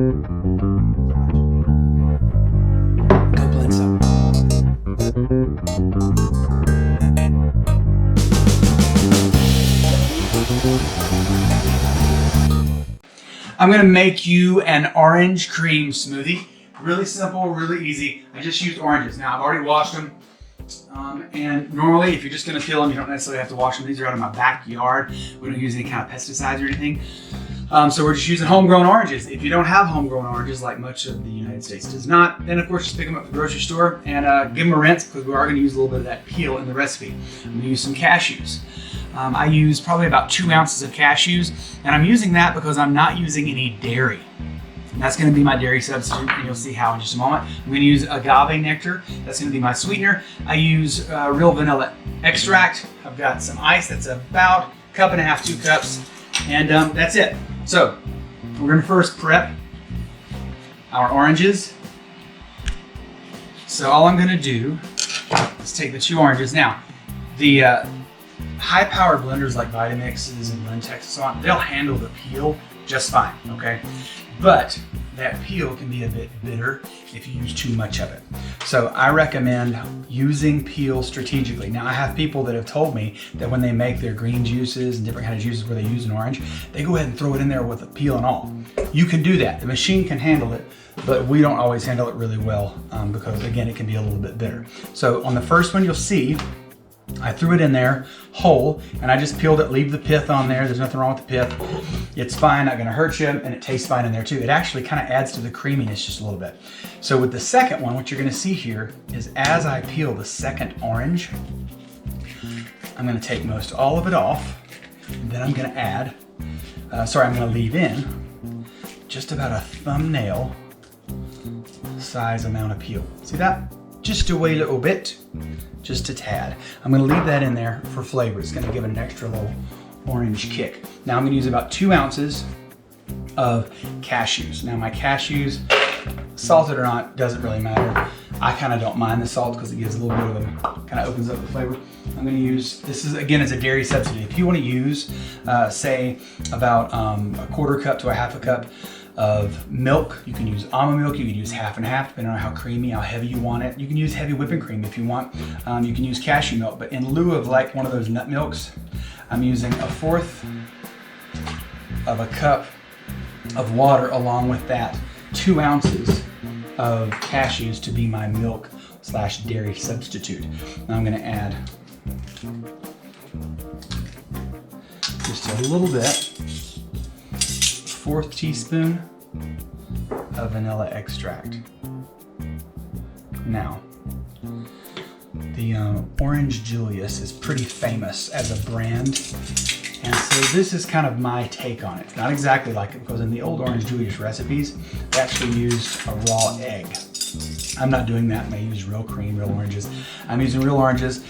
Go blend some. I'm gonna make you an orange cream smoothie. Really simple, really easy. I just used oranges. Now I've already washed them. And normally if you're just gonna peel them, you don't necessarily have to wash them. These are out of my backyard. We don't use any kind of pesticides or anything. So we're just using homegrown oranges. If you don't have homegrown oranges, like much of the United States does not, then of course just pick them up at the grocery store and give them a rinse, because we are gonna use a little bit of that peel in the recipe. I'm gonna use some cashews. I use probably about 2 ounces of cashews, and I'm using that because I'm not using any dairy. And that's going to be my dairy substitute, and you'll see how in just a moment. I'm going to use agave nectar. That's going to be my sweetener. I use real vanilla extract. I've got some ice. That's about 1.5 cups, 2 cups, and that's it. So we're going to first prep our oranges. So all I'm going to do is take the 2 oranges. Now, the high-powered blenders like Vitamixes and Blendtex and so on, they'll handle the peel just fine, okay? But that peel can be a bit bitter if you use too much of it. So I recommend using peel strategically. Now I have people that have told me that when they make their green juices and different kind of juices where they use an orange, they go ahead and throw it in there with a peel and all. You can do that. The machine can handle it, but we don't always handle it really well because again, it can be a little bit bitter. So on the first one, you'll see I threw it in there whole, and I just peeled it, leave the pith on there. There's nothing wrong with the pith. It's fine, not gonna hurt you, and it tastes fine in there too. It actually kind of adds to the creaminess just a little bit. So with the second one, what you're gonna see here is as I peel the second orange, I'm gonna take most all of it off, and then I'm gonna add, I'm gonna leave in just about a thumbnail size amount of peel. See that? Just a wee little bit. Just a tad. I'm gonna leave that in there for flavor. It's gonna give it an extra little orange kick. Now I'm gonna use about 2 ounces of cashews. Now my cashews, salted or not, doesn't really matter. I kind of don't mind the salt because it gives a little bit of kind of opens up the flavor. I'm gonna use, this is again, as a dairy substitute. If you wanna use, say about a 1/4 cup to a 1/2 cup of milk. You can use almond milk, you can use 1/2 and 1/2, depending on how creamy, how heavy you want it. You can use heavy whipping cream if you want. You can use cashew milk, but in lieu of like one of those nut milks, I'm using 1/4 of a cup of water along with that 2 ounces of cashews to be my milk / dairy substitute. Now I'm gonna add just a little bit, 1/4 teaspoon of vanilla extract. Now, the Orange Julius is pretty famous as a brand, and so this is kind of my take on it. It's not exactly like it, because in the old Orange Julius recipes, they actually used a raw egg. I'm not doing that. I use real cream, real oranges. I'm using real oranges.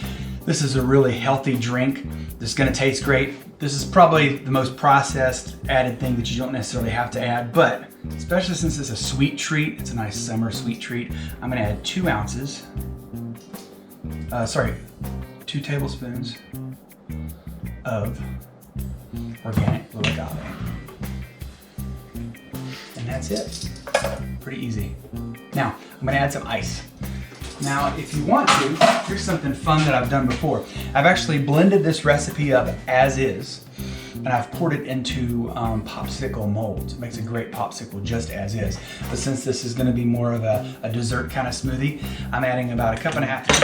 This is a really healthy drink. This is gonna taste great. This is probably the most processed added thing that you don't necessarily have to add, but especially since it's a sweet treat, it's a nice summer sweet treat, I'm gonna add 2 ounces, 2 tablespoons of organic blue agave. And that's it. Pretty easy. Now, I'm gonna add some ice. Now, if you want to, here's something fun that I've done before. I've actually blended this recipe up as is, and I've poured it into popsicle molds. It makes a great popsicle just as is. But since this is gonna be more of a dessert kind of smoothie, I'm adding about 1.5 cups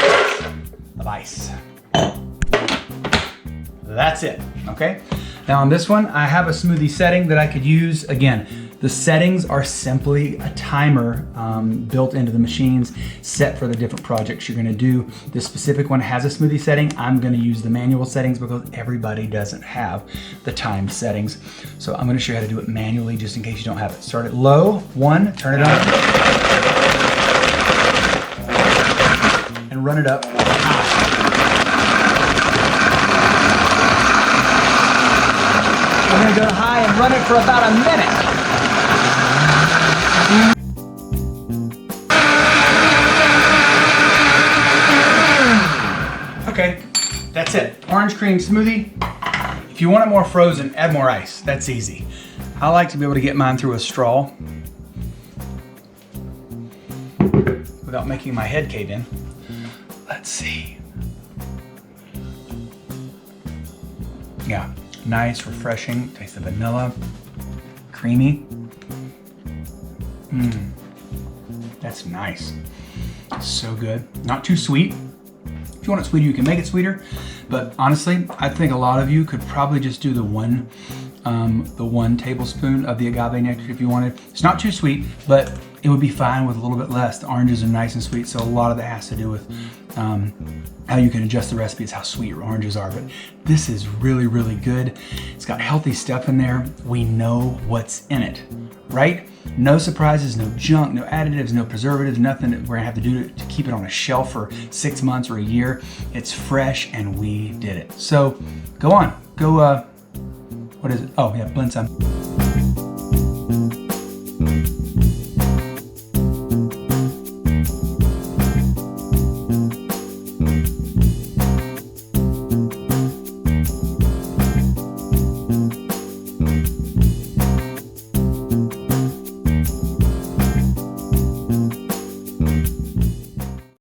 of ice. That's it, okay? Now on this one, I have a smoothie setting that I could use. Again, the settings are simply a timer built into the machines set for the different projects you're gonna do. This specific one has a smoothie setting. I'm gonna use the manual settings because everybody doesn't have the timed settings. So I'm gonna show you how to do it manually just in case you don't have it. Start it low, 1, turn it on, and run it up high. I'm gonna go high and run it for about a minute. Okay, that's it. Orange cream smoothie. If you want it more frozen, add more ice. That's easy. I like to be able to get mine through a straw without making my head cave in. Let's see. Yeah, nice, refreshing. Taste the vanilla, creamy. That's nice. So good. Not too sweet. If you want it sweeter, you can make it sweeter. But honestly, I think a lot of you could probably just do the one tablespoon of the agave nectar if you wanted. It's not too sweet, but it would be fine with a little bit less. The oranges are nice and sweet, so a lot of that has to do with how you can adjust the recipe. Is how sweet your oranges are. But this is really, really good. It's got healthy stuff in there. We know what's in it, right? No surprises, no junk, no additives, no preservatives, nothing that we're gonna have to do to keep it on a shelf for 6 months or a year. It's fresh and we did it. So go on, go, what is it? Oh yeah, blend some.